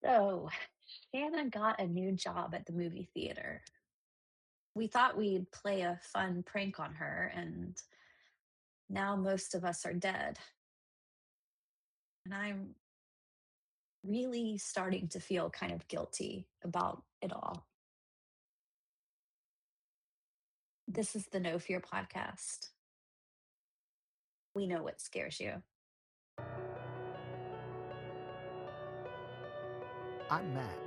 So, Shanna got a new job at the movie theater. We thought we'd play a fun prank on her, and now most of us are dead. And I'm really starting to feel kind of guilty about it all. This is the No Fear podcast. We know what scares you. I'm Matt.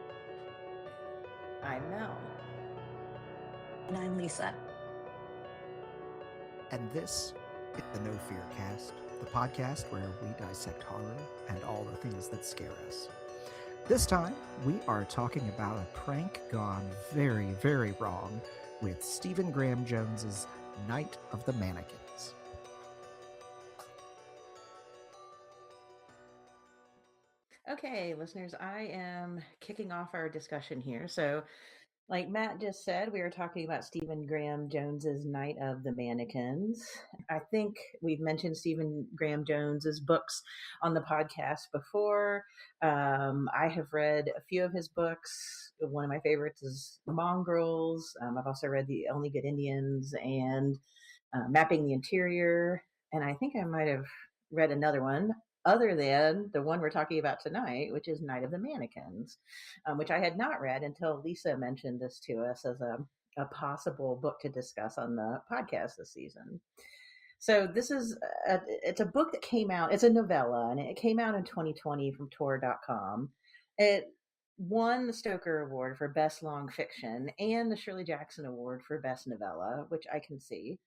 I'm Mel. And I'm Lisa. And this is the No Fear Cast, the podcast where we dissect horror and all the things that scare us. This time, we are talking about a prank gone very, very wrong with Stephen Graham Jones's Night of the Mannequins. Okay, listeners, I am kicking off our discussion here. So, like Matt just said, we are talking about Stephen Graham Jones's Night of the Mannequins. I think we've mentioned Stephen Graham Jones's books on the podcast before. I have read a few of his books. One of my favorites is Mongrels. I've also read The Only Good Indians and Mapping the Interior. And I think I might have read another one other than the one we're talking about tonight, which is Night of the Mannequins, which I had not read until Lisa mentioned this to us as a possible book to discuss on the podcast this season. So it's a book that came out, it's a novella, and it came out in 2020 from Tor.com. It won the Stoker Award for Best Long Fiction and the Shirley Jackson Award for Best Novella, which I can see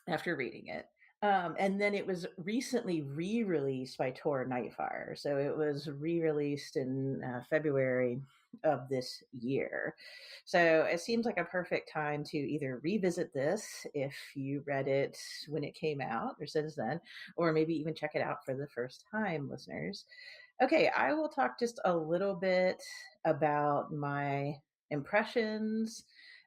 after reading it. And then it was recently re-released by Tor Nightfire. So it was re-released in February of this year. So it seems like a perfect time to either revisit this if you read it when it came out or since then, or maybe even check it out for the first time, listeners. Okay, I will talk just a little bit about my impressions,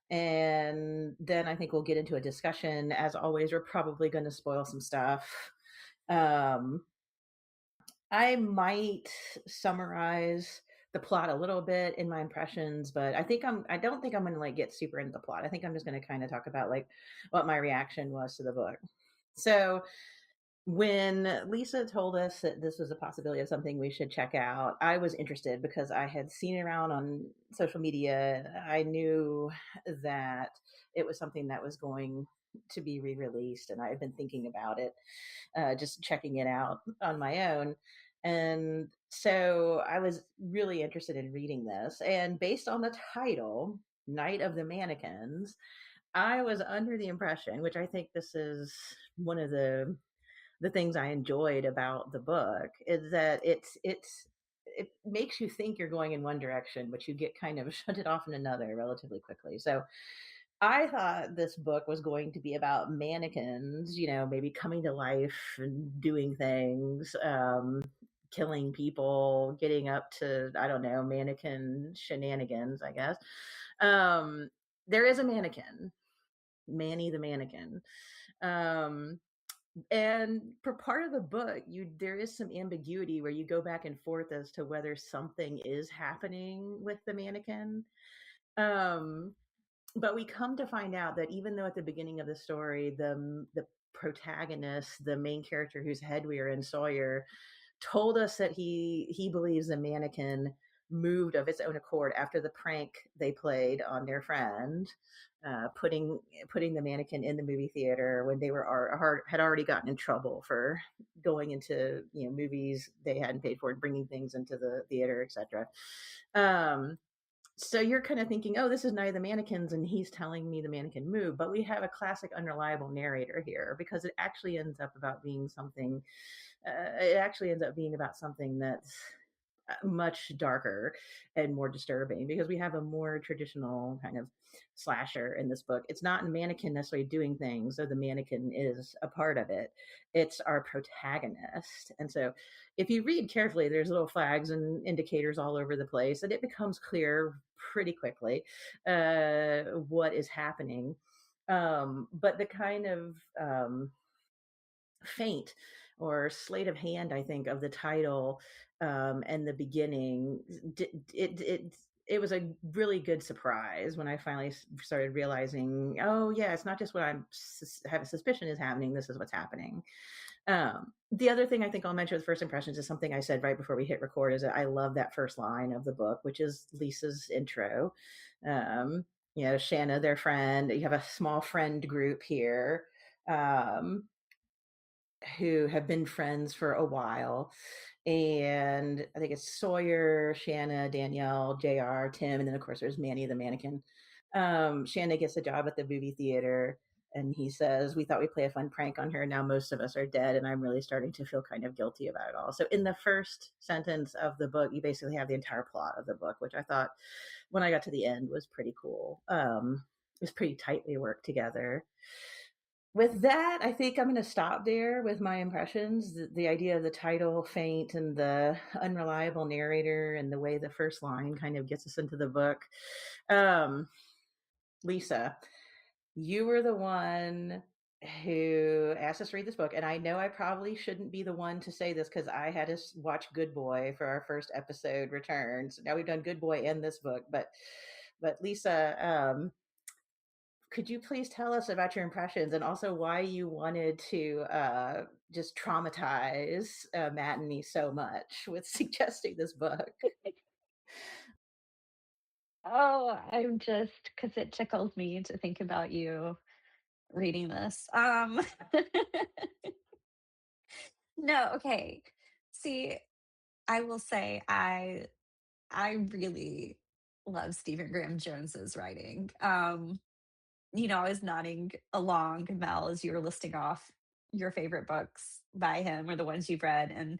and then I think we'll get into a discussion. As always, we're probably going to spoil some stuff. Um, I might summarize the plot a little bit in my impressions, but I don't think I'm going to like get super into the plot. I think I'm just going to kind of talk about like what my reaction was to the book. So when Lisa told us that this was a possibility of something we should check out, I was interested because I had seen it around on social media. I knew that it was something that was going to be re-released, and I had been thinking about it, just checking it out on my own. And so I was really interested in reading this. And based on the title, Night of the Mannequins, I was under the impression, which I think this is one of the things I enjoyed about the book, is that it makes you think you're going in one direction, but you get kind of shunted off in another relatively quickly. So I thought this book was going to be about mannequins, maybe coming to life and doing things, killing people, getting up to, I don't know, mannequin shenanigans, I guess. There is a mannequin, Manny the mannequin. And for part of the book, there is some ambiguity where you go back and forth as to whether something is happening with the mannequin. Um, but we come to find out that even though at the beginning of the story, the protagonist, the main character whose head we are in, Sawyer, told us that he believes the mannequin moved of its own accord after the prank they played on their friend, putting the mannequin in the movie theater when they had already gotten in trouble for going into movies they hadn't paid for and bringing things into the theater, etc. So you're kind of thinking, oh, this is Night of the Mannequins, and he's telling me the mannequin moved. But we have a classic unreliable narrator here, because it actually ends up being something that's much darker and more disturbing, because we have a more traditional kind of slasher in this book. It's not a mannequin necessarily doing things, though the mannequin is a part of it. It's our protagonist. And so if you read carefully, there's little flags and indicators all over the place, and it becomes clear pretty quickly what is happening. But the kind of faint or sleight of hand, I think, of the title and the beginning. It was a really good surprise when I finally started realizing, oh yeah, it's not just what I'm have a suspicion is happening. This is what's happening. The other thing I think I'll mention with first impressions is something I said right before we hit record, is that I love that first line of the book, which is Lisa's intro. Um, Shanna, their friend, you have a small friend group here. Who have been friends for a while. And I think it's Sawyer, Shanna, Danielle, JR, Tim, and then of course there's Manny the mannequin. Shanna gets a job at the movie theater, and he says, "We thought we'd play a fun prank on her. Now most of us are dead, and I'm really starting to feel kind of guilty about it all." So in the first sentence of the book, you basically have the entire plot of the book, which I thought when I got to the end was pretty cool. It was pretty tightly worked together. With that, I think I'm going to stop there with my impressions. The idea of the title faint and the unreliable narrator and the way the first line kind of gets us into the book. Lisa, you were the one who asked us to read this book, and I know I probably shouldn't be the one to say this because I had to watch Good Boy for our first episode return. So now we've done Good Boy and this book, but Lisa, could you please tell us about your impressions and also why you wanted to just traumatize Matt and me so much with suggesting this book? Oh, I'm just because it tickles me to think about you reading this. No, okay. See, I will say I really love Stephen Graham Jones's writing. I was nodding along, Mel, as you were listing off your favorite books by him or the ones you've read. And,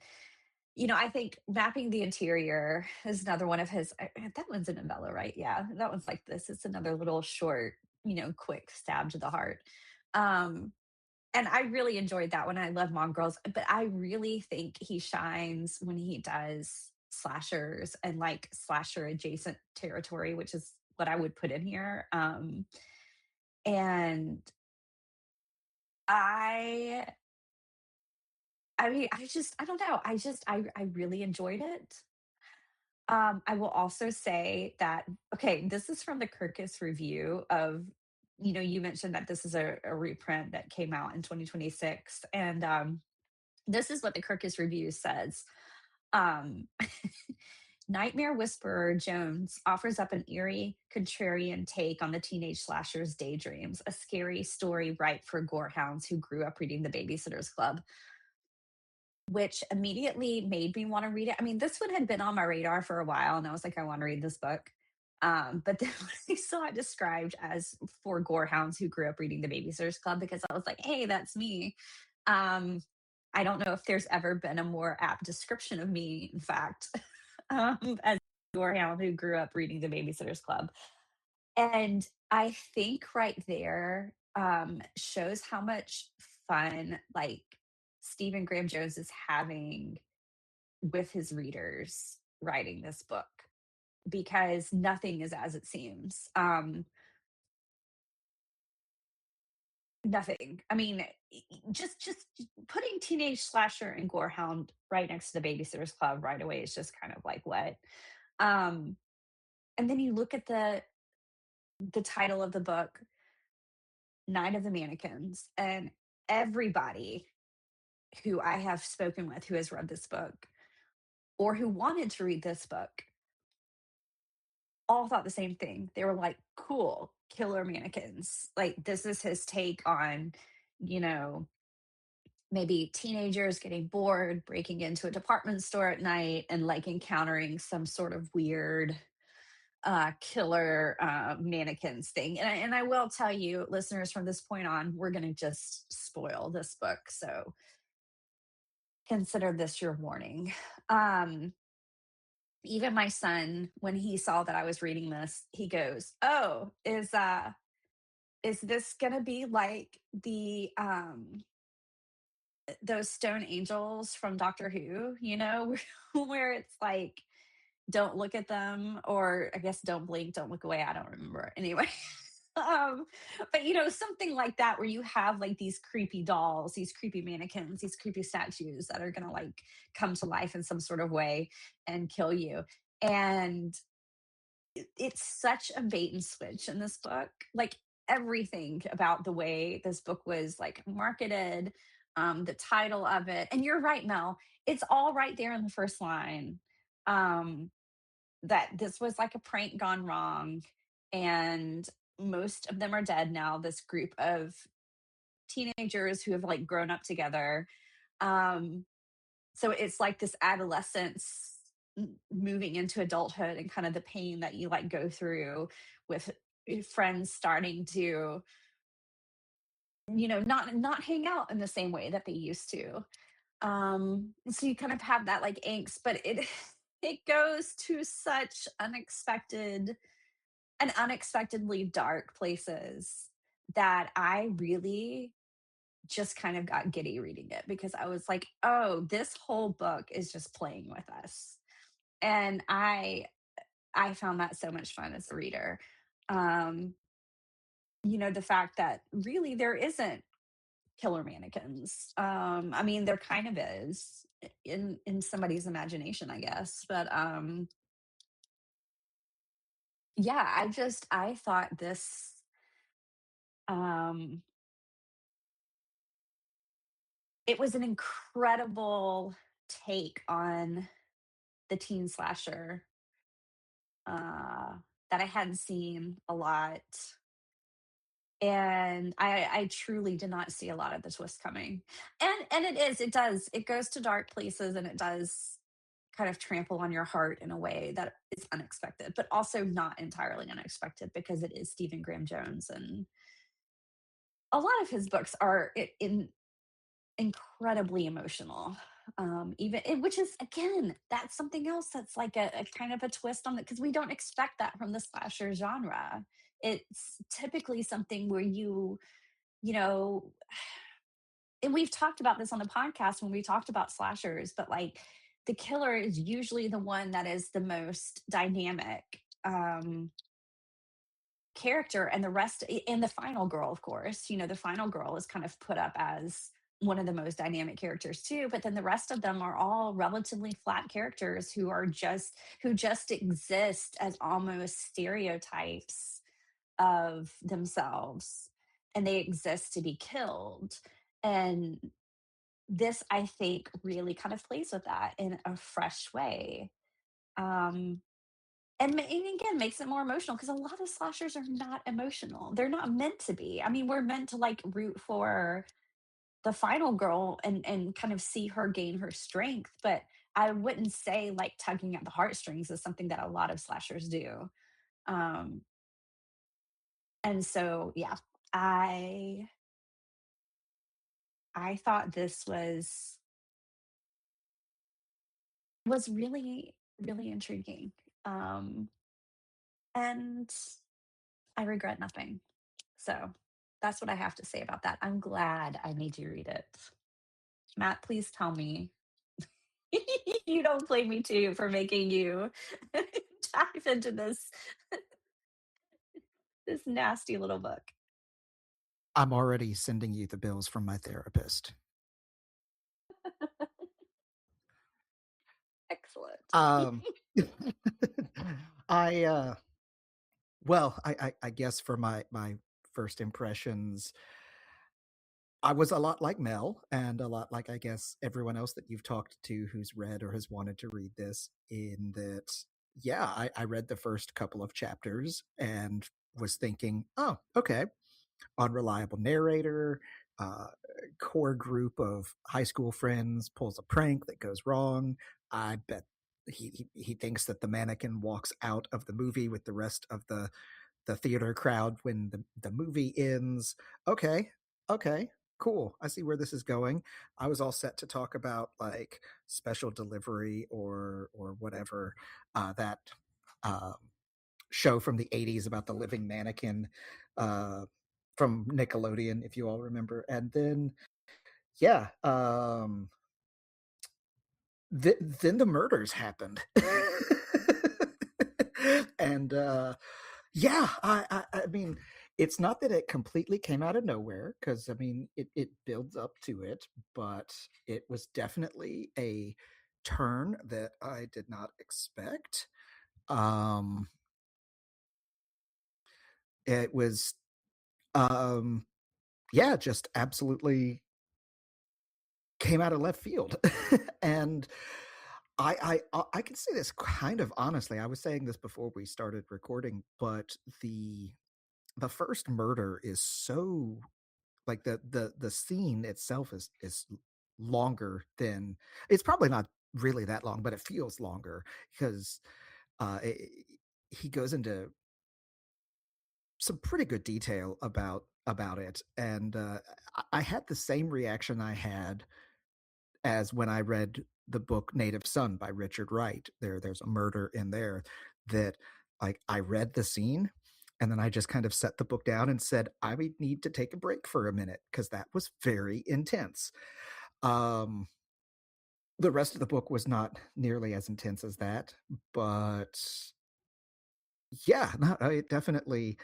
I think Mapping the Interior is another one of his. That one's a novella, right? Yeah, that one's like this. It's another little short, quick stab to the heart. Um, and I really enjoyed that one. I love Mongrels, but I really think he shines when he does slashers and like slasher adjacent territory, which is what I would put in here. And I I mean, I don't know. I really enjoyed it. I will also say that, okay, this is from the Kirkus review of, you mentioned that this is a reprint that came out in 2026. And this is what the Kirkus review says. Um, Nightmare Whisperer Jones offers up an eerie, contrarian take on the teenage slasher's daydreams, a scary story ripe for gorehounds who grew up reading The Babysitter's Club, which immediately made me want to read it. I mean, this one had been on my radar for a while, and I was like, I want to read this book. But then when I saw it described as for gorehounds who grew up reading The Babysitter's Club, because I was like, hey, that's me. Um, I don't know if there's ever been a more apt description of me, in fact, as a gorehound who grew up reading The Babysitter's Club. And I think right there shows how much fun like Stephen Graham Jones is having with his readers writing this book, because nothing is as it seems. Nothing. I mean, just putting teenage slasher and gorehound right next to the Babysitter's Club right away is just kind of like what. Um, and then you look at the title of the book, Night of the Mannequins, and everybody who I have spoken with who has read this book or who wanted to read this book all thought the same thing. They were like, cool, killer mannequins. Like, this is his take on, you know, maybe teenagers getting bored, breaking into a department store at night and like encountering some sort of weird killer mannequins thing. And I will tell you, listeners, from this point on, we're going to just spoil this book. So consider this your warning. Um, Even my son, when he saw that I was reading this, he goes, "Oh, is this gonna be like the those stone angels from Doctor Who, where it's like don't look at them, or I guess don't blink, don't look away. I don't remember. Anyway, um, but something like that where you have like these creepy dolls, these creepy mannequins, these creepy statues that are gonna like come to life in some sort of way and kill you. And it's such a bait and switch in this book. Like everything about the way this book was like marketed, the title of it. And you're right, Mel. It's all right there in the first line. Um, that this was like a prank gone wrong, and most of them are dead now. This group of teenagers who have like grown up together. Um, so it's like this adolescence moving into adulthood, and kind of the pain that you like go through with friends starting to not hang out in the same way that they used to. So you kind of have that like angst, but it it goes to such unexpectedly dark places that I really just kind of got giddy reading it, because I was like, "Oh, this whole book is just playing with us." And I found that so much fun as a reader. Um, the fact that really there isn't killer mannequins. I mean, there kind of is in somebody's imagination, I guess. But yeah, I thought this um it was an incredible take on the teen slasher, that I hadn't seen a lot. And I truly did not see a lot of the twist coming. And it goes to dark places, and it does kind of trample on your heart in a way that is unexpected, but also not entirely unexpected, because it is Stephen Graham Jones, and a lot of his books are incredibly emotional. Which is, again, that's something else that's like a kind of a twist on it, because we don't expect that from the slasher genre. It's typically something where you know and we've talked about this on the podcast when we talked about slashers, but like the killer is usually the one that is the most dynamic character, and the rest, and the final girl, of course, the final girl is kind of put up as one of the most dynamic characters too, but then the rest of them are all relatively flat characters who just exist as almost stereotypes of themselves, and they exist to be killed. And this, I think, really kind of plays with that in a fresh way. Um, and again, makes it more emotional, because a lot of slashers are not emotional. They're not meant to be. I mean, we're meant to like root for the final girl and kind of see her gain her strength, but I wouldn't say like tugging at the heartstrings is something that a lot of slashers do. Um, and so yeah, I I thought this was really, really intriguing. Um, and I regret nothing. So that's what I have to say about that. I'm glad I made you read it. Matt, please tell me you don't blame me too for making you dive into this nasty little book. I'm already sending you the bills from my therapist. Excellent. Um, I well, I guess for my first impressions, I was a lot like Mel, and a lot like, I guess, everyone else that you've talked to who's read or has wanted to read this, in that, yeah, I read the first couple of chapters and was thinking, oh, okay, unreliable narrator, uh, core group of high school friends pulls a prank that goes wrong. I bet he thinks that the mannequin walks out of the movie with the rest of the theater crowd when the movie ends. Okay, okay, cool. I see where this is going. I was all set to talk about like special delivery or whatever, that show from the 80s about the living mannequin, uh, from Nickelodeon, if you all remember. And then, yeah, then the murders happened. And yeah, I mean, It's not that it completely came out of nowhere, because I mean it builds up to it, but it was definitely a turn that I did not expect. Um, it was um, yeah, just absolutely came out of left field, and I can say this kind of honestly. I was saying this before we started recording, but the first murder is so, like, the scene itself is longer than, it's probably not really that long, but it feels longer because it, he goes into some pretty good detail about it, and I had the same reaction I had as when I read the book Native Son by Richard Wright. There's a murder in there that, like, I read the scene and then I just kind of set the book down and said I would need to take a break for a minute because that was very intense. Um, the rest of the book was not nearly as intense as that, but yeah, no, it definitely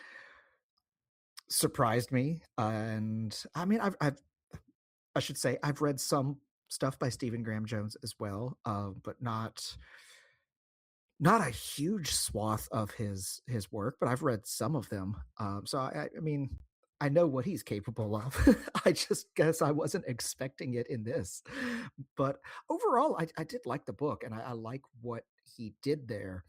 surprised me. And I mean, I should say I've read some stuff by Stephen Graham Jones as well, but not a huge swath of his work, but I've read some of them. So I mean, I know what he's capable of. I just guess I wasn't expecting it in this. But overall, I did like the book, and I like what he did there.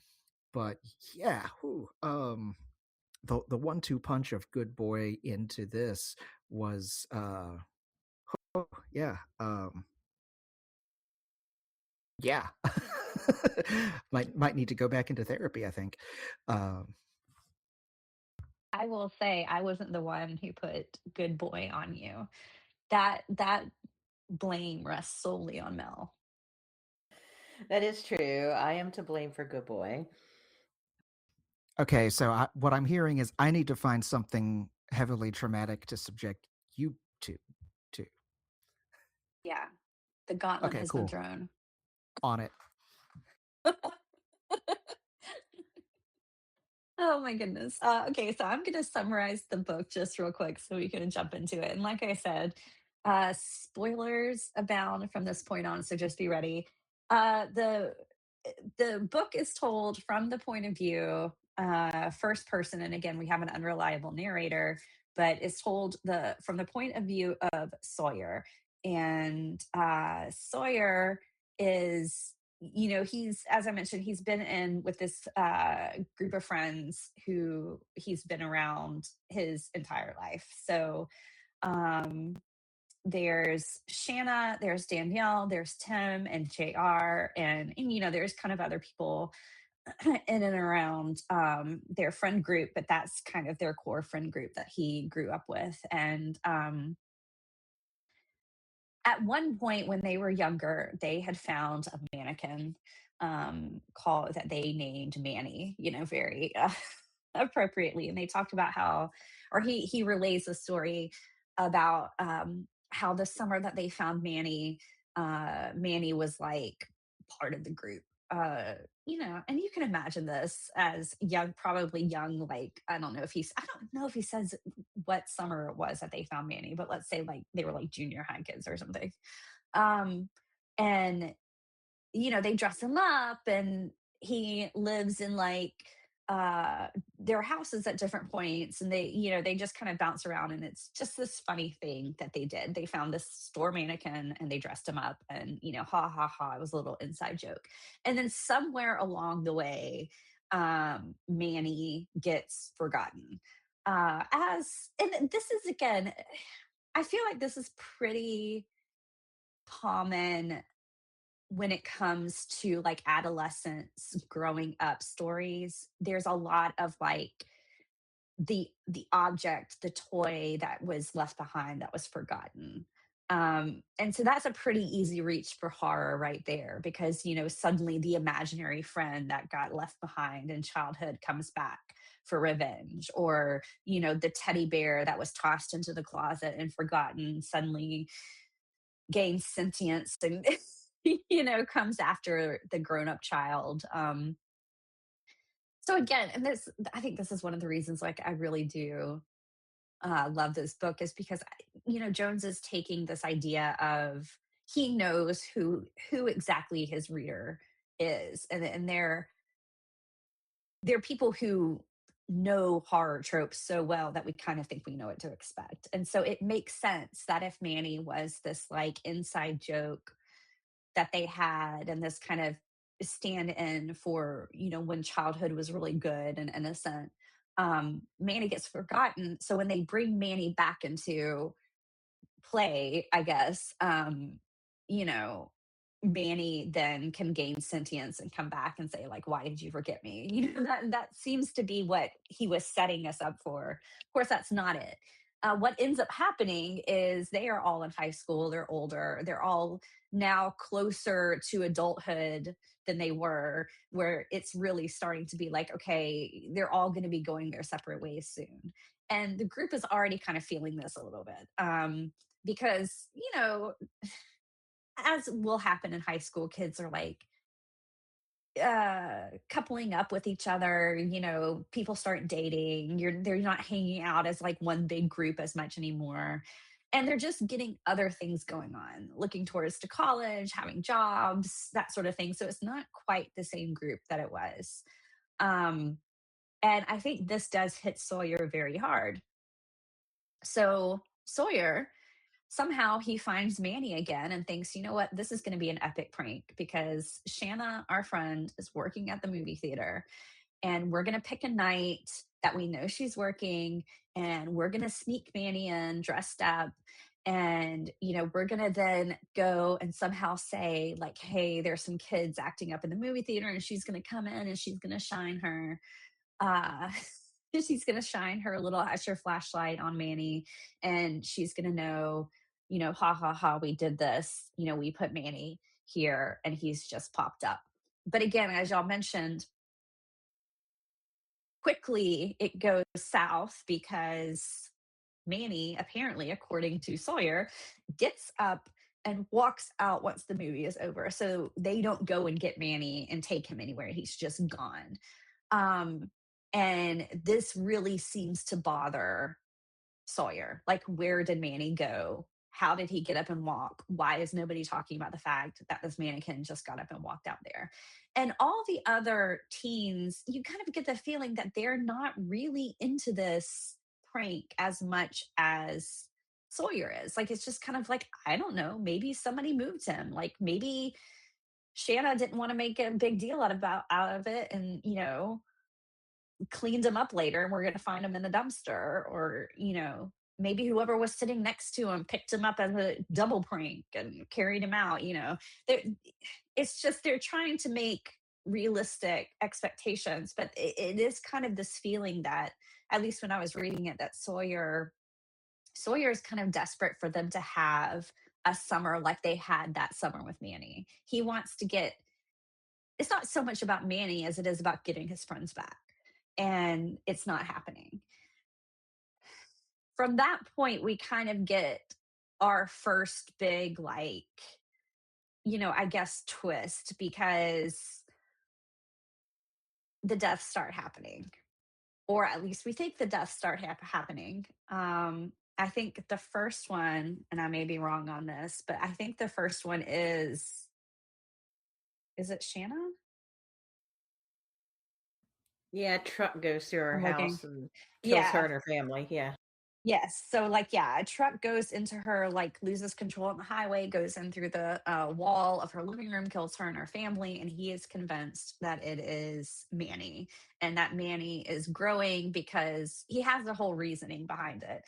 But yeah, the 1-2 punch of Good Boy into this was oh yeah, yeah. Might need to go back into therapy, I think. Um, I will say I wasn't the one who put good boy on you. That blame rests solely on Mel. That is true. I am to blame for Good Boy. okay, so what I'm hearing is I need to find something heavily traumatic to subject you to. To Yeah, the gauntlet okay, has been cool. thrown. On it. Oh my goodness. Okay, so I'm going to summarize the book just real quick so we can jump into it. And like I said, spoilers abound from this point on, so just be ready. The book is told from the point of view, first person, and again, we have an unreliable narrator, but it's told from the point of view of Sawyer. And Sawyer is, he's, as I mentioned, he's been in with this group of friends who he's been around his entire life. So um there's Shanna, there's Danielle, there's Tim and JR, and there's kind of other people in and around their friend group, but that's kind of their core friend group that he grew up with. And at one point when they were younger, they had found a mannequin called that they named Manny, very appropriately. And they talked about how, or he relays a story about how the summer that they found Manny, Manny was like part of the group. And you can imagine this as young, probably young, like I don't know if he says what summer it was that they found Manny, but let's say like they were like junior high kids or something. Um, and they dress him up and he lives in like their houses at different points, and they just kind of bounce around, and it's just this funny thing that they did. They found this store mannequin and they dressed him up, and ha ha ha, it was a little inside joke. And then somewhere along the way, Manny gets forgotten. As and this is again, I feel like this is pretty common when it comes to like adolescents growing up stories. There's a lot of like the object, the toy that was left behind, that was forgotten. And so that's a pretty easy reach for horror right there, because suddenly the imaginary friend that got left behind in childhood comes back for revenge, or the teddy bear that was tossed into the closet and forgotten suddenly gains sentience and comes after the grown-up child. So again, and this, I think this is one of the reasons like I really do love this book is because Jones is taking this idea of he knows who exactly his reader is, and they're people who know horror tropes so well that we kind of think we know what to expect. And so it makes sense that if Manny was this like inside joke that they had and this kind of stand in for, when childhood was really good and innocent, Manny gets forgotten. So when they bring Manny back into play, I guess, you know, Manny then can gain sentience and come back and say, like, why did you forget me? That seems to be what he was setting us up for. Of course, that's not it. What ends up happening is they are all in high school, they're older, they're all now closer to adulthood than they were, where it's really starting to be like, okay, they're all going to be going their separate ways soon. And the group is already kind of feeling this a little bit. Because as will happen in high school, kids are like coupling up with each other, people start dating, they're not hanging out as like one big group as much anymore, and they're just getting other things going on, looking towards to college, having jobs, that sort of thing. So it's not quite the same group that it was. um and I think this does hit Sawyer very hard. So Sawyer, somehow he finds Manny again and thinks, you know what, this is going to be an epic prank because Shanna, our friend, is working at the movie theater, and we're going to pick a night that we know she's working, and we're going to sneak Manny in dressed up. And, we're going to then go and somehow say, like, hey, there's some kids acting up in the movie theater, and she's going to come in and she's going to shine her uh she's going to shine her little Usher flashlight on Manny, and she's going to know, ha ha ha, we did this, we put Manny here and he's just popped up. But again, as y'all mentioned, quickly it goes south because Manny, apparently, according to Sawyer, gets up and walks out once the movie is over. So they don't go and get Manny and take him anywhere. He's just gone. Um, and this really seems to bother Sawyer. Like, where did Manny go? How did he get up and walk? Why is nobody talking about the fact that this mannequin just got up and walked out there? And all the other teens, you kind of get the feeling that they're not really into this prank as much as Sawyer is. Like, it's just kind of like, I don't know, maybe somebody moved him. Like, maybe Shanna didn't want to make a big deal out of it, and cleaned him up later and we're going to find him in the dumpster. Or maybe whoever was sitting next to him picked him up as a double prank and carried him out. They're- it's just they're trying to make realistic expectations, but it is kind of this feeling that, at least when I was reading it, that Sawyer is kind of desperate for them to have a summer like they had that summer with Manny. He wants to get, it's not so much about Manny as it is about getting his friends back, and it's not happening. From that point, we kind of get our first big, like, I guess, twist, because the deaths start happening, or at least we think the deaths start happening. I think the first one, and I may be wrong on this, but I think the first one is it Shanna? Yeah, truck goes through her I'm looking. house and kills her Yeah. and her family. Yeah. Yes. So, like, yeah, a truck goes into her, like, loses control on the highway, goes in through the wall of her living room, kills her and her family. And he is convinced that it is Manny, and that Manny is growing because he has a whole reasoning behind it.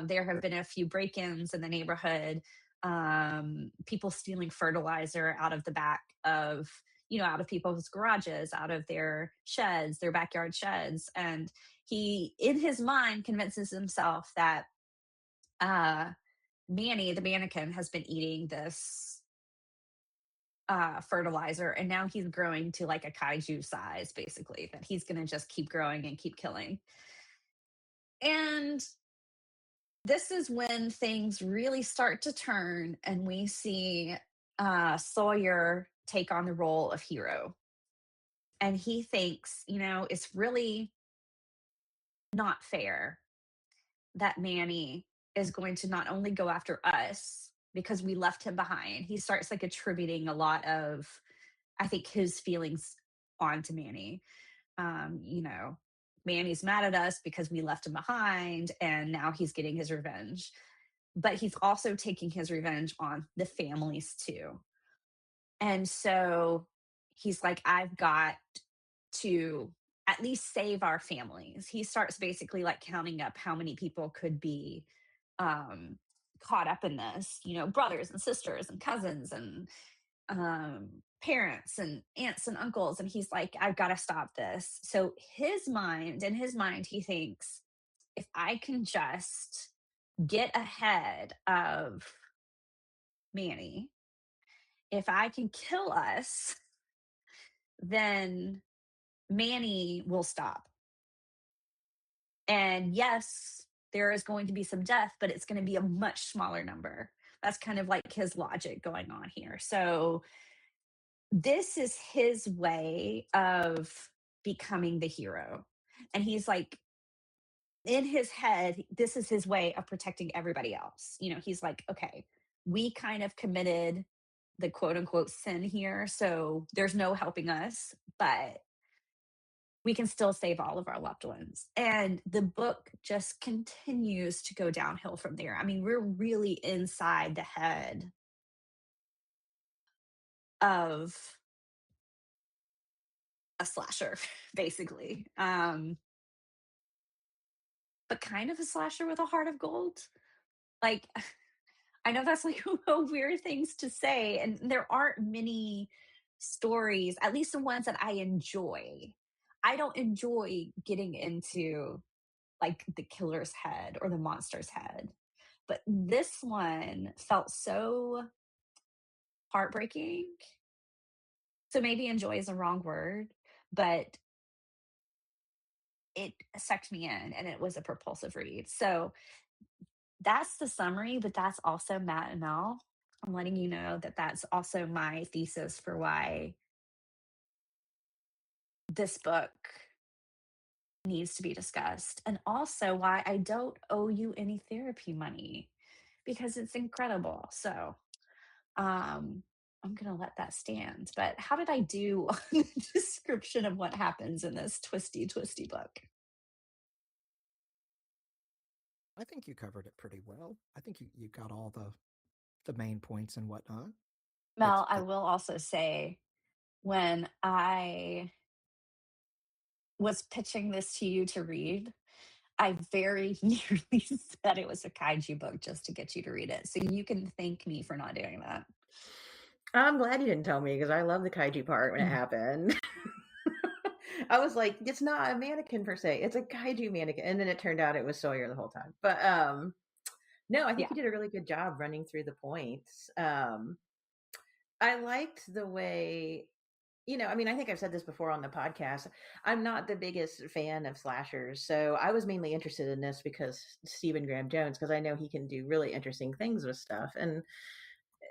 There have been a few break ins in the neighborhood, people stealing fertilizer out of the back of, out of people's garages, out of their sheds, their backyard sheds. And he, in his mind, convinces himself that uh, Manny, the mannequin, has been eating this fertilizer, and now he's growing to like a kaiju size, basically, that he's going to just keep growing and keep killing. And this is when things really start to turn, and we see Sawyer take on the role of hero. And he thinks, it's really not fair that Manny is going to not only go after us because we left him behind, he starts like attributing a lot of, I think, his feelings onto Manny. You know, Manny's mad at us because we left him behind and now he's getting his revenge. But he's also taking his revenge on the families too. And so he's like, I've got to at least save our families. He starts basically like counting up how many people could be um, caught up in this, you know, brothers and sisters and cousins and parents and aunts and uncles. And he's like, I've got to stop this. So in his mind, he thinks, if I can just get ahead of Manny, if I can kill us, then Manny will stop. And yes, there is going to be some death, but it's going to be a much smaller number. That's kind of like his logic going on here. So this is his way of becoming the hero. And he's like, in his head, this is his way of protecting everybody else. You know, he's like, okay, we kind of committed the quote unquote sin here. So there's no helping us, but we can still save all of our loved ones. And the book just continues to go downhill from there. I mean, we're really inside the head of a slasher, basically. But kind of a slasher with a heart of gold. Like, I know that's like a weird things to say, and there aren't many stories, at least the ones that I enjoy. I don't enjoy getting into like the killer's head or the monster's head. But this one felt so heartbreaking. So maybe enjoy is a wrong word, but it sucked me in and it was a propulsive read. So that's the summary, but that's also Matt and Mel. I'm letting you know that that's also my thesis for why this book needs to be discussed, and also why I don't owe you any therapy money because it's incredible. So, I'm going to let that stand. But how did I do on the description of what happens in this twisty, twisty book? I think you covered it pretty well. I think you got all the main points and whatnot. It's Mel, I will also say when I was pitching this to you to read, I very nearly said it was a kaiju book just to get you to read it. So you can thank me for not doing that. I'm glad you didn't tell me because I love the kaiju part when it Mm. happened. I was like, it's not a mannequin per se, it's a kaiju mannequin. And then it turned out it was Sawyer the whole time. But no, I think Yeah. you did a really good job running through the points. I liked the way, I mean, I think I've said this before on the podcast. I'm not the biggest fan of slashers. So I was mainly interested in this because Stephen Graham Jones, because I know he can do really interesting things with stuff. And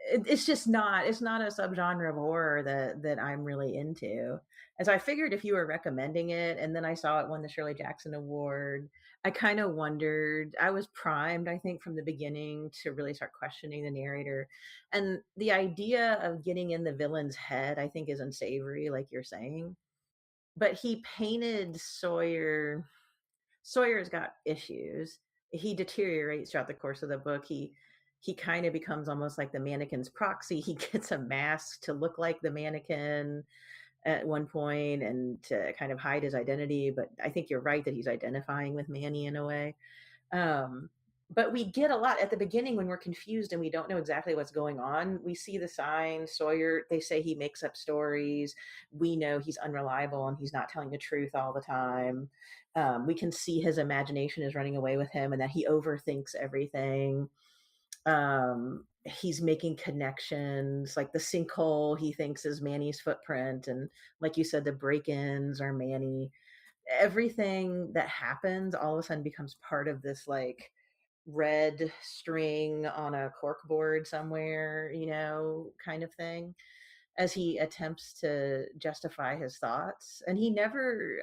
it's just not a subgenre of horror that I'm really into. As I figured if you were recommending it and then I saw it won the Shirley Jackson Award, I kind of wondered. I was primed, I think, from the beginning to really start questioning the narrator. And the idea of getting in the villain's head, I think, is unsavory, like you're saying. But he painted Sawyer's got issues. He deteriorates throughout the course of the book. He kind of becomes almost like the mannequin's proxy. He gets a mask to look like the mannequin at one point and to kind of hide his identity. But I think you're right that he's identifying with Manny in a way. Um, but we get a lot at the beginning when we're confused and we don't know exactly what's going on. We see the signs. Sawyer, they say he makes up stories. We know he's unreliable and he's not telling the truth all the time. We can see his imagination is running away with him and that he overthinks everything. He's making connections like the sinkhole he thinks is Manny's footprint. And like you said, the break-ins are Manny. Everything that happens all of a sudden becomes part of this like red string on a cork board somewhere, kind of thing, as he attempts to justify his thoughts. And he never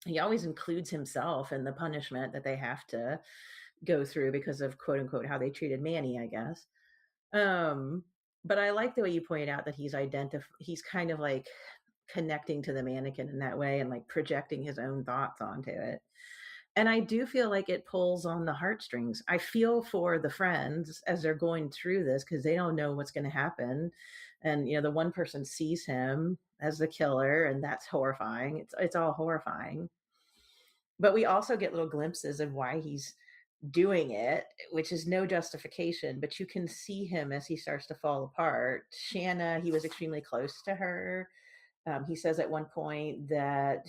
he always includes himself in the punishment that they have to go through because of quote unquote how they treated Manny, I guess. Um, but I like the way you point out that he's kind of like connecting to the mannequin in that way and like projecting his own thoughts onto it. And I do feel like it pulls on the heartstrings. I feel for the friends as they're going through this because they don't know what's going to happen. And the one person sees him as the killer, and that's horrifying. It's all horrifying. But we also get little glimpses of why he's doing it, which is no justification, but you can see him as he starts to fall apart. Shanna, he was extremely close to her. He says at one point that,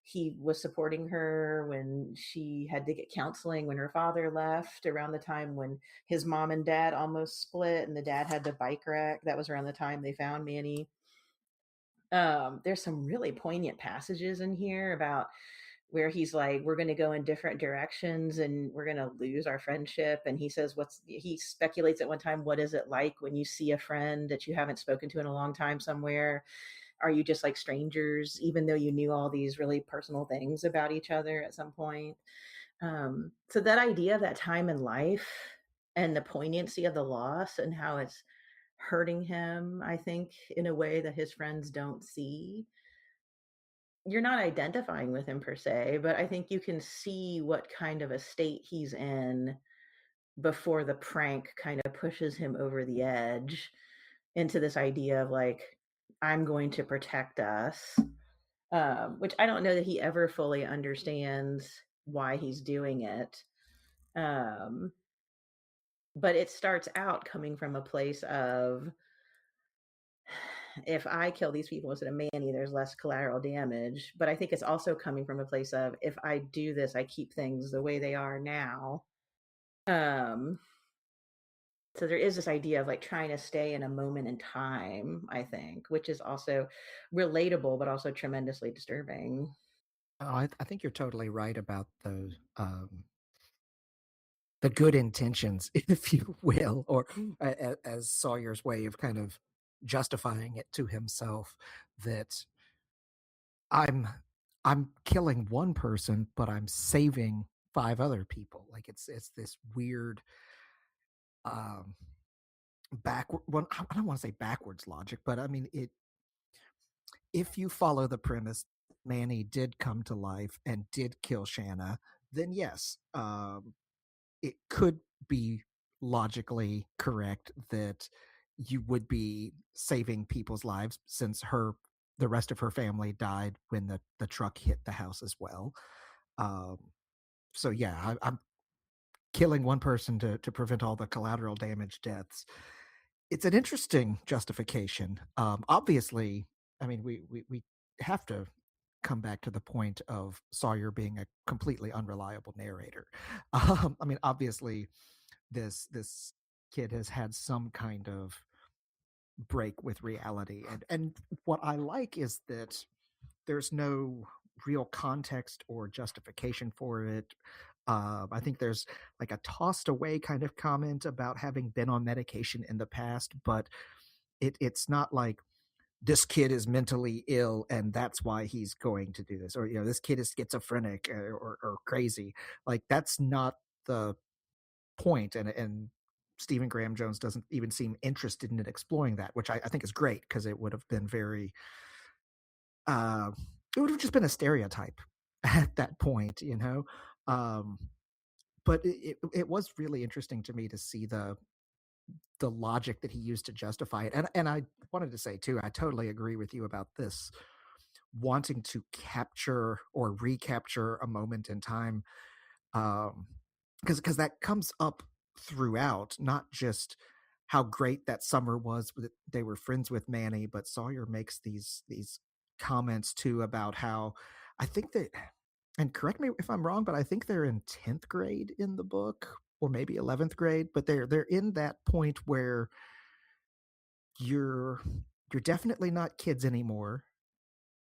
he was supporting her when she had to get counseling when her father left, around the time when his mom and dad almost split and the dad had the bike wreck. That was around the time they found Manny. There's some really poignant passages in here about where he's like, we're going to go in different directions and we're going to lose our friendship. And he says, he speculates at one time, what is it like when you see a friend that you haven't spoken to in a long time somewhere? Are you just like strangers, even though you knew all these really personal things about each other at some point? So that idea of that time in life and the poignancy of the loss and how it's hurting him, I think, in a way that his friends don't see. You're not identifying with him per se, but I think you can see what kind of a state he's in before the prank kind of pushes him over the edge into this idea of like, I'm going to protect us, which I don't know that he ever fully understands why he's doing it. Um, but it starts out coming from a place of, if I kill these people instead of Manny, there's less collateral damage. But I think it's also coming from a place of, if I do this, I keep things the way they are now. Um, so there is this idea of like trying to stay in a moment in time, I think, which is also relatable, but also tremendously disturbing. Oh, I think you're totally right about the good intentions, if you will, or as Sawyer's way of kind of justifying it to himself that I'm I'm killing one person, but I'm saving five other people. Like it's this weird um backward. Well, I don't want to say backwards logic, but I mean it. If you follow the premise, Manny did come to life and did kill Shanna, then yes, it could be logically correct that you would be saving people's lives since the rest of her family died when the truck hit the house as well. Um, so yeah, I'm killing one person to prevent all the collateral damage deaths. It's an interesting justification. Obviously, I mean we have to come back to the point of Sawyer being a completely unreliable narrator. I mean, obviously, this kid has had some kind of break with reality, and what I like is that there's no real context or justification for it. I think there's like a tossed away kind of comment about having been on medication in the past, but it's not like this kid is mentally ill and that's why he's going to do this, or this kid is schizophrenic or crazy. Like that's not the point, and Stephen Graham Jones doesn't even seem interested in exploring that, which I think is great because it would have been very uh, it would have just been a stereotype at that point, um, but it was really interesting to me to see the logic that he used to justify it. And I wanted to say too, I totally agree with you about this wanting to capture or recapture a moment in time, because that comes up throughout, not just how great that summer was that they were friends with Manny, but Sawyer makes these comments too about how I think that, and correct me if I'm wrong, but I think they're in 10th grade in the book or maybe 11th grade, but they're in that point where you're you're definitely not kids anymore,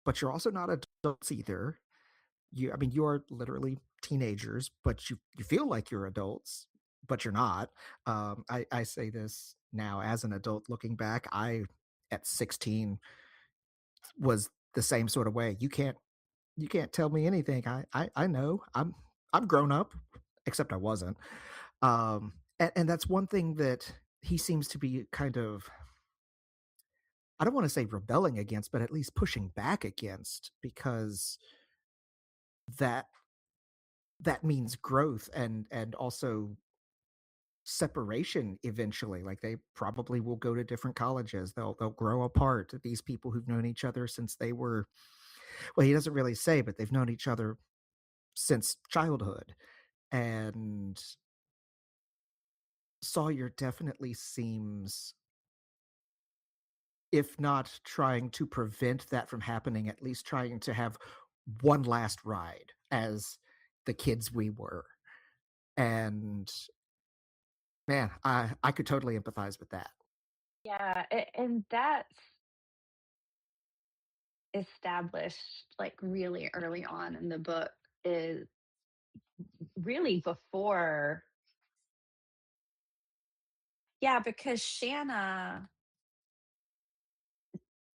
but you're also not adults either. I mean, you're literally teenagers, but you feel like you're adults, but you're not. I say this now as an adult looking back. I at 16 was the same sort of way. You can't. You can't tell me anything. I know. I'm grown up, except I wasn't. And that's one thing that he seems to be kind of, I don't want to say rebelling against, but at least pushing back against, because that that means growth and also separation eventually. Like, they probably will go to different colleges. They'll grow apart. These people who've known each other since they were, well, he doesn't really say, but they've known each other since childhood. And Sawyer definitely seems, if not trying to prevent that from happening, at least trying to have one last ride as the kids we were. And man, I could totally empathize with that. Yeah, and that's established like really early on in the book, is really before. Yeah, because Shanna,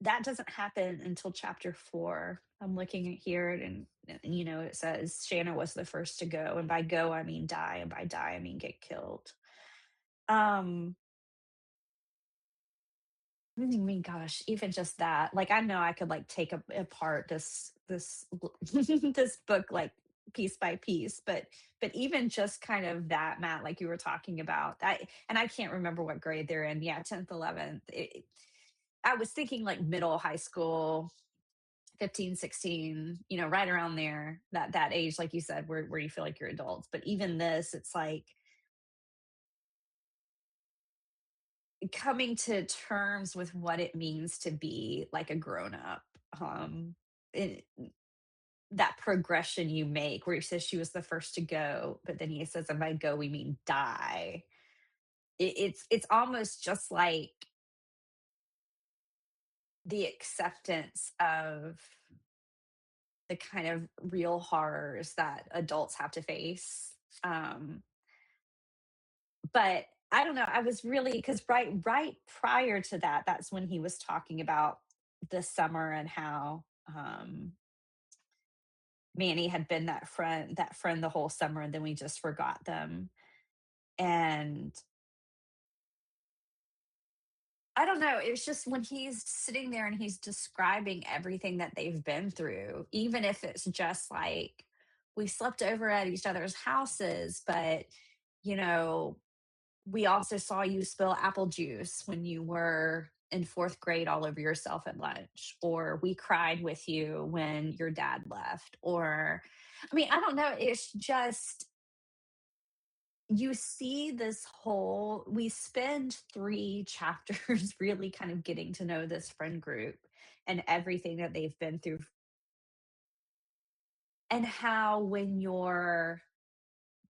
that doesn't happen until chapter 4. I'm looking at here, and it says Shanna was the first to go, and by go I mean die, and by die I mean get killed. Um, I mean, gosh, even just that, like, I know I could like take apart this this book like piece by piece, but even just kind of that, Matt, like you were talking about, and I can't remember what grade they're in. Yeah, 10th, 11th. I was thinking like middle high school, 15, 16, right around there, that age, like you said, where you feel like you're adults. But even this, it's like coming to terms with what it means to be like a grown up. It, that progression you make, where he says she was the first to go, but then he says, "And by go we mean die." It's almost just like the acceptance of the kind of real horrors that adults have to face. Um, but I don't know. I was really, because right prior to that, that's when he was talking about the summer and how Manny had been that friend the whole summer, and then we just forgot them. And I don't know. It's just when he's sitting there and he's describing everything that they've been through, even if it's just like we slept over at each other's houses, but you know, we also saw you spill apple juice when you were in fourth grade all over yourself at lunch, or we cried with you when your dad left, or, I mean, I don't know. It's just, you see this whole, we spend 3 chapters really kind of getting to know this friend group and everything that they've been through, and how when you're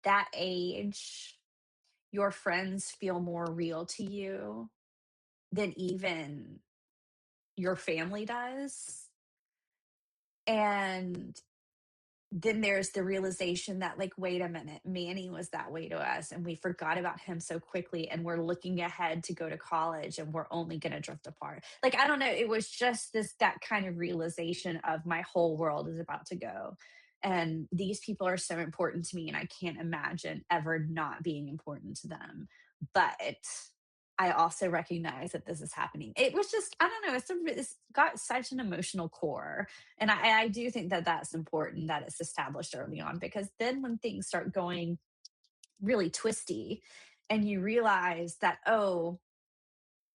that age, your friends feel more real to you than even your family does. And then there's the realization that, like, wait a minute, Manny was that way to us and we forgot about him so quickly, and we're looking ahead to go to college and we're only going to drift apart. Like, I don't know, it was just that kind of realization of my whole world is about to go, and these people are so important to me, and I can't imagine ever not being important to them. But I also recognize that this is happening. It was just, I don't know, it's got such an emotional core, and I do think that that's important that it's established early on, because then when things start going really twisty and you realize that, oh,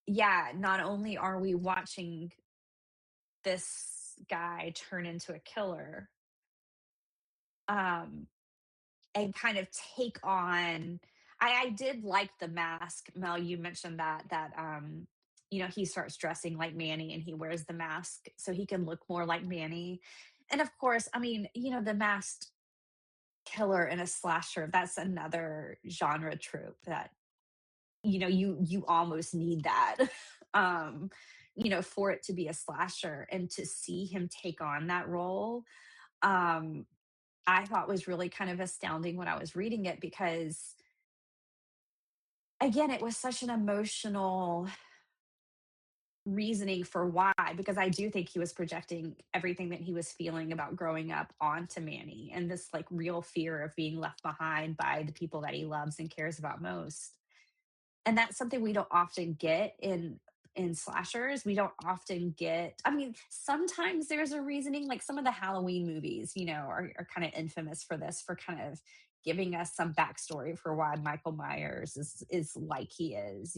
yeah, not only are we watching this guy turn into a killer, um, and kind of take on, I did like the mask. Mel, you mentioned that he starts dressing like Manny and he wears the mask so he can look more like Manny. And of course, I mean, the masked killer in a slasher, that's another genre trope that you almost need that um for it to be a slasher, and to see him take on that role, um I thought was really kind of astounding when I was reading it, because again, it was such an emotional reasoning for why, because I do think he was projecting everything that he was feeling about growing up onto Manny, and this like real fear of being left behind by the people that he loves and cares about most. And that's something we don't often get in slashers. We don't often get, I mean, sometimes there's a reasoning, like some of the Halloween movies, are kind of infamous for this, for kind of giving us some backstory for why Michael Myers is like he is.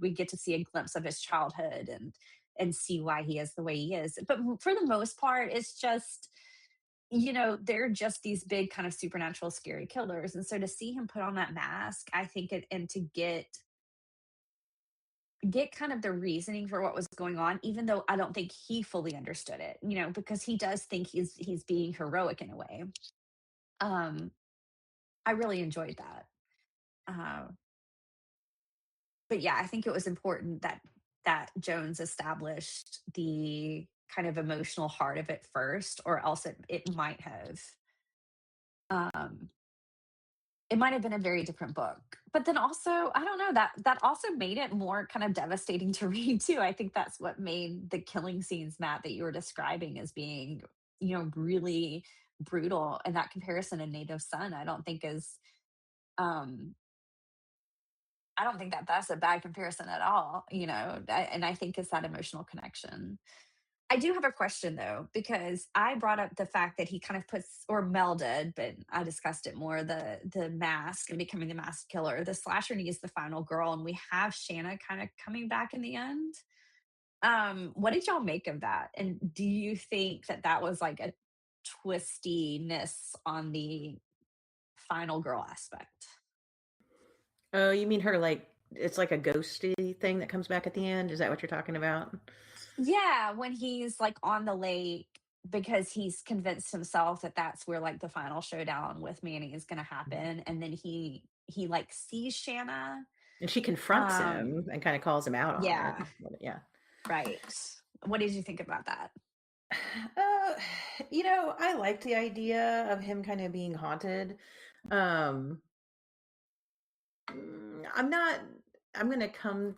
We get to see a glimpse of his childhood and see why he is the way he is. But for the most part, it's just, they're just these big kind of supernatural scary killers. And so to see him put on that mask, I think and to get kind of the reasoning for what was going on, even though I don't think he fully understood it, because he does think he's being heroic in a way. Um, I really enjoyed that. Uh, but yeah, I think it was important that Jones established the kind of emotional heart of it first, or else it might have um it might have been a very different book. But then also, I don't know, that also made it more kind of devastating to read too. I think that's what made the killing scenes, Matt, that you were describing as being, really brutal. And that comparison in Native Son, um I don't think that that's a bad comparison at all, and I think it's that emotional connection. I do have a question though, because I brought up the fact that he kind of puts, or Mel did, but I discussed it more, the mask and becoming the mask killer. The slasher needs the final girl, and we have Shanna kind of coming back in the end. What did y'all make of that? And do you think that that was like a twistiness on the final girl aspect? Oh, you mean her like it's like a ghosty thing that comes back at the end? Is that what you're talking about? Yeah, when he's like on the lake, because he's convinced himself that that's where like the final showdown with Manny is going to happen, and then he like sees Shanna. And she confronts Um, him and kind of calls him out on it. yeah, Yeah. right. What did you think about that? Uh, I liked the idea of him kind of being haunted. Um, I'm not. I'm going to come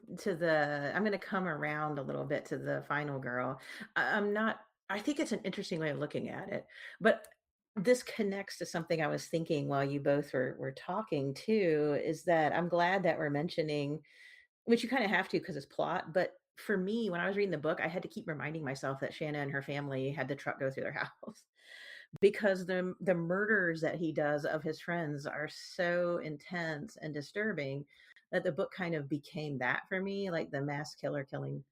around a little bit to the final girl. I'm not. I think it's an interesting way of looking at it, but this connects to something I was thinking while you both were talking too. Is that I'm glad that we're mentioning, which you kind of have to because it's plot. But for me, when I was reading the book, I had to keep reminding myself that Shanna and her family had the truck go through their house because the murders that he does of his friends are so intense and disturbing that the book kind of became that for me, like the mass killer killing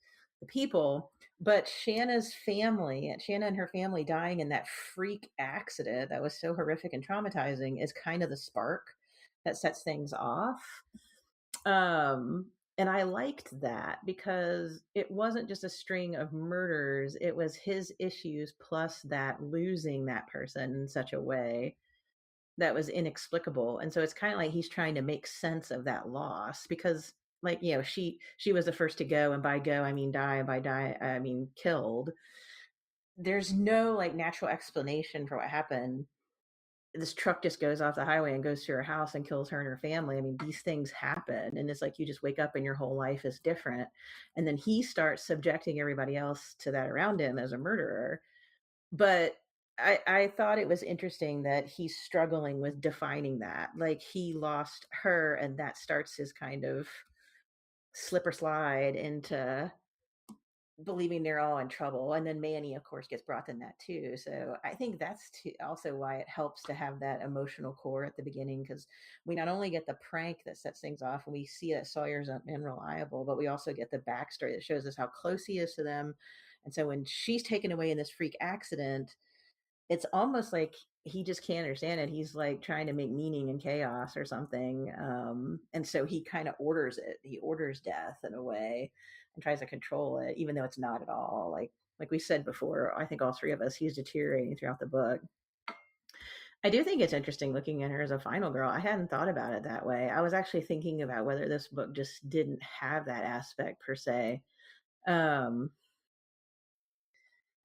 the people. But Shanna and her family dying in that freak accident that was so horrific and traumatizing is kind of the spark that sets things off. And I liked that because it wasn't just a string of murders, it was his issues plus that losing that person in such a way that was inexplicable. And so it's kind of like he's trying to make sense of that loss because like, she was the first to go, and by go I mean die, and by die I mean killed. There's no like natural explanation for what happened. This truck just goes off the highway and goes to her house and kills her and her family. I mean, these things happen. And it's like you just wake up and your whole life is different. And then he starts subjecting everybody else to that around him as a murderer. But I thought it was interesting that he's struggling with defining that. Like he lost her, and that starts his kind of slip or slide into believing they're all in trouble. And then Manny, of course, gets brought in that too. So I think that's also why it helps to have that emotional core at the beginning, because we not only get the prank that sets things off and we see that Sawyer's unreliable, but we also get the backstory that shows us how close he is to them. And so when she's taken away in this freak accident, it's almost like he just can't understand it. He's like trying to make meaning in chaos or something. And so he kind of orders it. He orders death in a way and tries to control it, even though it's not at all. Like we said before, I think all three of us, he's deteriorating throughout the book. I do think it's interesting looking at her as a final girl. I hadn't thought about it that way. I was actually thinking about whether this book just didn't have that aspect per se. Um,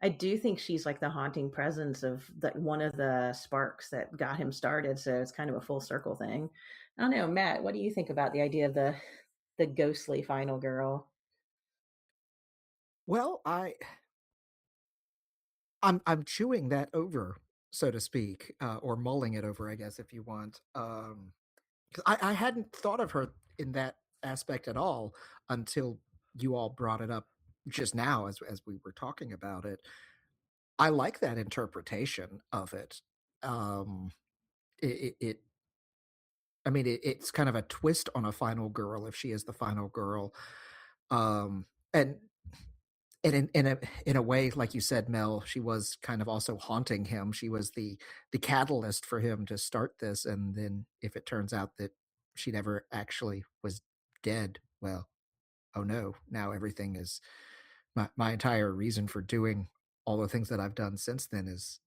I do think she's like the haunting presence of one of the sparks that got him started. So it's kind of a full circle thing. I don't know, Matt. What do you think about the idea of the ghostly final girl? Well, I'm chewing that over, so to speak, or mulling it over, I guess, if you want. 'Cause I hadn't thought of her in that aspect at all until you all brought it up just now as we were talking about it. I like that interpretation of it. Um, it I mean, it's kind of a twist on a final girl if she is the final girl. Um, and in a way, like you said, Mel, she was kind of also haunting him. She was the catalyst for him to start this, and then if it turns out that she never actually was dead, well, oh no, now everything is my entire reason for doing all the things that I've done since then is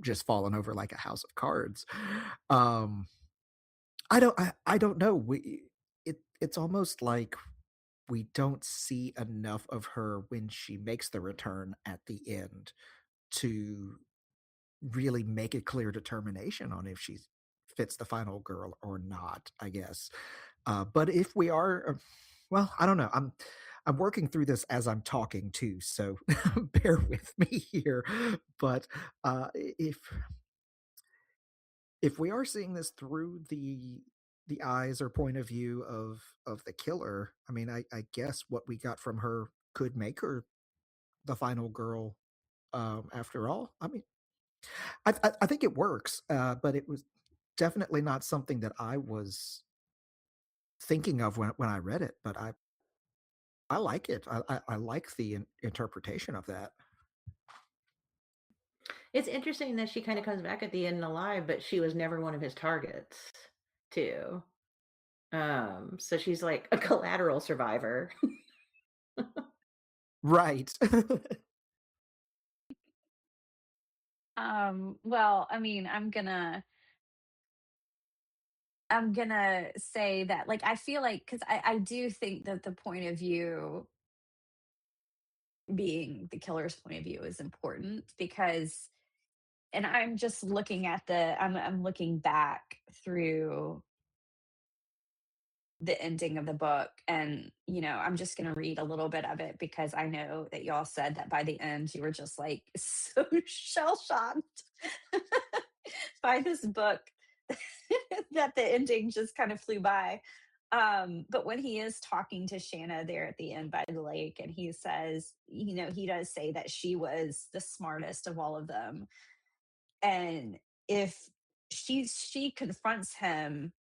just fallen over like a house of cards. Um, I don't know. It's almost like we don't see enough of her when she makes the return at the end to really make a clear determination on if she fits the final girl or not, I guess. But if we are, well, I don't know. I'm working through this as I'm talking too, so bear with me here. But if we are seeing this through the eyes or point of view of the killer, I mean, I guess what we got from her could make her the final girl. After all, I mean, I think it works, but it was definitely not something that I was thinking of when I read it. But I like it. I like the interpretation of that. It's interesting that she kind of comes back at the end alive, but she was never one of his targets, too. So she's like a collateral survivor. Right. Well, I mean, I'm gonna say that, like, I feel like because I do think that the point of view being the killer's point of view is important because, and I'm just looking at I'm looking back through the ending of the book, and I'm just going to read a little bit of it because I know that y'all said that by the end you were just like so shell shocked by this book that the ending just kind of flew by. But when he is talking to Shanna there at the end by the lake, and he says, he does say that she was the smartest of all of them, and if she confronts him,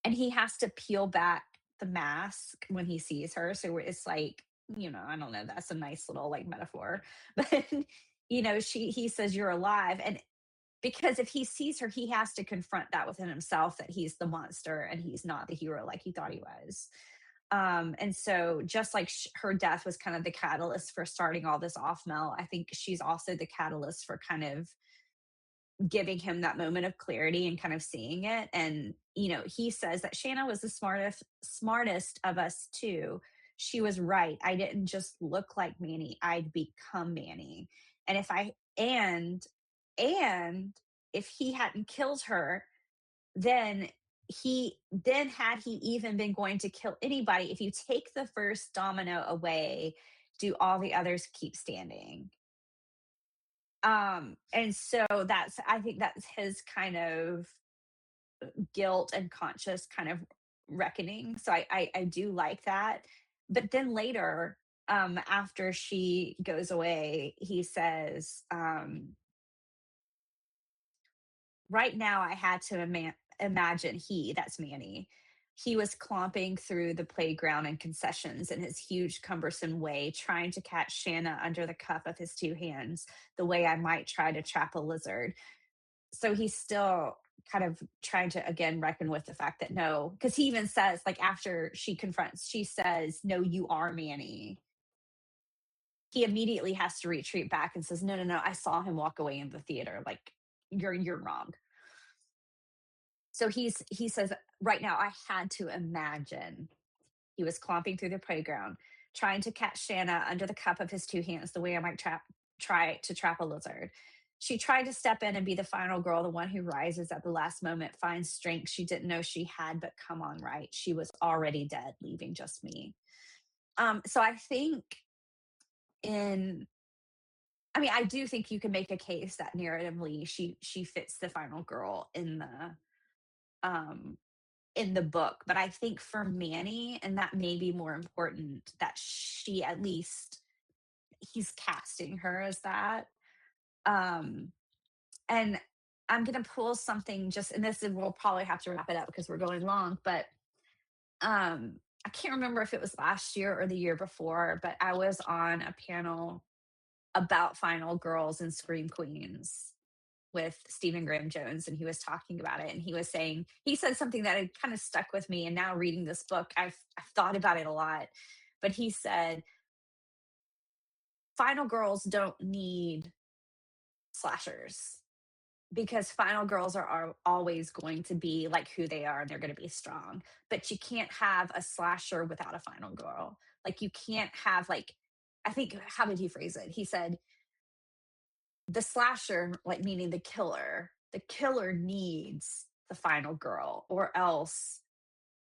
and he has to peel back the mask when he sees her. So it's like, I don't know, that's a nice little like metaphor. But he says you're alive. And because if he sees her, he has to confront that within himself that he's the monster and he's not the hero like he thought he was. And so just like her death was kind of the catalyst for starting all this off, Mel, I think she's also the catalyst for kind of giving him that moment of clarity and kind of seeing it. And he says that Shanna was the smartest of us too. She was right. I didn't just look like Manny, I'd become Manny. And and if he hadn't killed her, then had he even been going to kill anybody, if you take the first domino away, do all the others keep standing? And so I think that's his kind of guilt and conscious kind of reckoning. So I do like that. But then later, after she goes away, he says, right now I had to imagine that's Manny. He was clomping through the playground and concessions in his huge, cumbersome way, trying to catch Shanna under the cup of his two hands, the way I might try to trap a lizard. So he's still kind of trying to again reckon with the fact that no, because he even says, like, after she says, no, you are Manny. He immediately has to retreat back and says, no, no, no, I saw him walk away in the theater. Like, you're wrong. So he says, right now I had to imagine he was clomping through the playground, trying to catch Shanna under the cup of his two hands, the way I might try to trap a lizard. She tried to step in and be the final girl, the one who rises at the last moment, finds strength she didn't know she had, but come on, right? She was already dead, leaving just me. So I think in I mean, I do think you can make a case that narratively she fits the final girl um in the book, but I think for Manny, and that may be more important, that she at least he's casting her as that. Um and I'm gonna pull something just and this is we'll probably have to wrap it up because we're going long, but I can't remember if it was last year or the year before, but I was on a panel about final girls and scream queens with Stephen Graham Jones, and he was talking about it, and he was saying he said something that had kind of stuck with me, and now reading this book I've thought about it a lot. But he said final girls don't need slashers because final girls are always going to be like who they are and they're going to be strong, but you can't have a slasher without a final girl. Like you can't have like I think how did he phrase it? He said the slasher, like meaning the killer needs the final girl, or else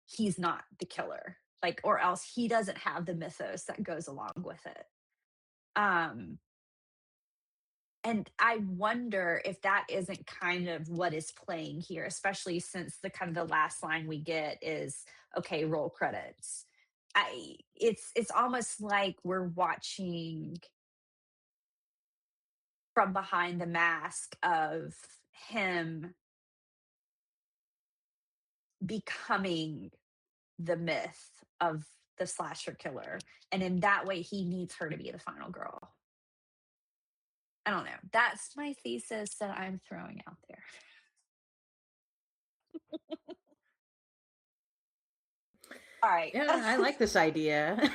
he's not the killer. Like, or else he doesn't have the mythos that goes along with it. Um, and I wonder if that isn't kind of what is playing here, especially since the kind of the last line we get is okay, roll credits. It's almost like we're watching from behind the mask of him becoming the myth of the slasher killer. And in that way, he needs her to be the final girl. I don't know. That's my thesis that I'm throwing out there. All right. Yeah, I like this idea.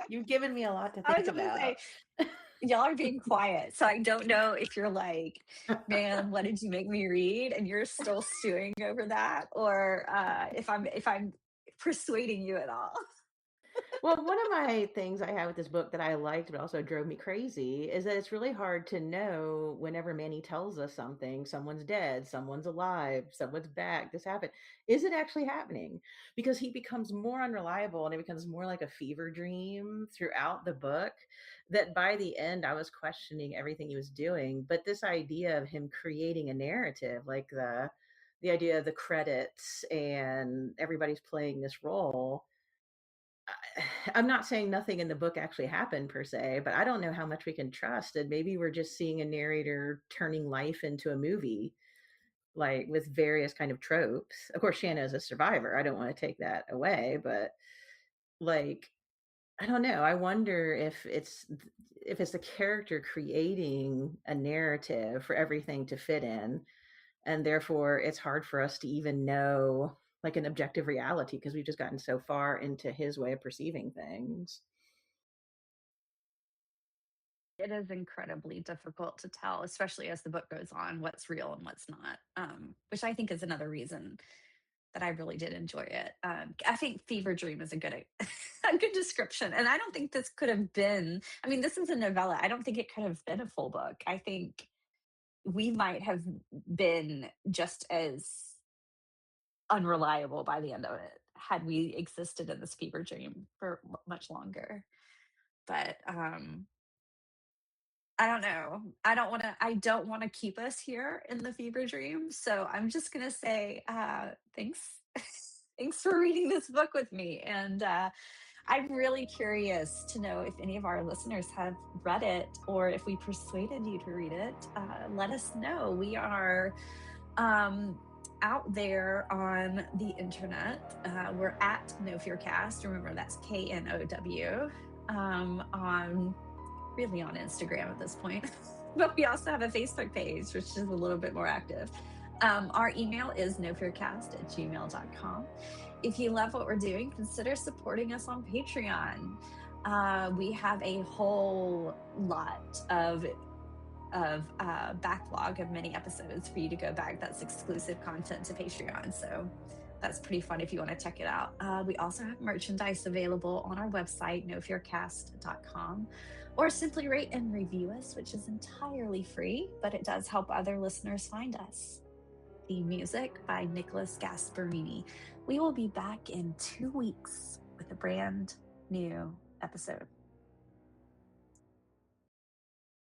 You've given me a lot to I think was going to about. say, y'all are being quiet. So I don't know if you're like, man, what did you make me read? And you're still stewing over that, or if I'm persuading you at all. Well, one of my things I had with this book that I liked, but also drove me crazy, is that it's really hard to know whenever Manny tells us something, someone's dead, someone's alive, someone's back, this happened. Is it actually happening? Because he becomes more unreliable and it becomes more like a fever dream throughout the book that by the end I was questioning everything he was doing. But this idea of him creating a narrative, like the idea of the credits and everybody's playing this role. I'm not saying nothing in the book actually happened per se, but I don't know how much we can trust. And maybe we're just seeing a narrator turning life into a movie, like with various kind of tropes. Of course, Shanna is a survivor. I don't want to take that away, but like, I don't know. I wonder if it's the character creating a narrative for everything to fit in, and therefore it's hard for us to even know like an objective reality because we've just gotten so far into his way of perceiving things. It is incredibly difficult to tell, especially as the book goes on, what's real and what's not, which I think is another reason that I really did enjoy it. I think fever dream is a good a good description, and I don't think this could have been. I mean, this is a novella. I don't think it could have been a full book. I think we might have been just as unreliable by the end of it had we existed in this fever dream for much longer. But I don't know. I don't want to keep us here in the fever dream. So I'm just gonna say thanks. Thanks for reading this book with me. And I'm really curious to know if any of our listeners have read it or if we persuaded you to read it. Let us know. We are um, out there on the internet. We're at No Fear Cast. Remember, that's KNOW. On really on Instagram at this point. But we also have a Facebook page, which is a little bit more active. Our email is nofearcast@gmail.com. If you love what we're doing, consider supporting us on Patreon. We have a whole lot of backlog of many episodes for you to go back. That's exclusive content to Patreon. So that's pretty fun if you want to check it out. We also have merchandise available on our website, nofearcast.com, or simply rate and review us, which is entirely free, but it does help other listeners find us. The music by Nicholas Gasparini. We will be back in 2 weeks with a brand new episode.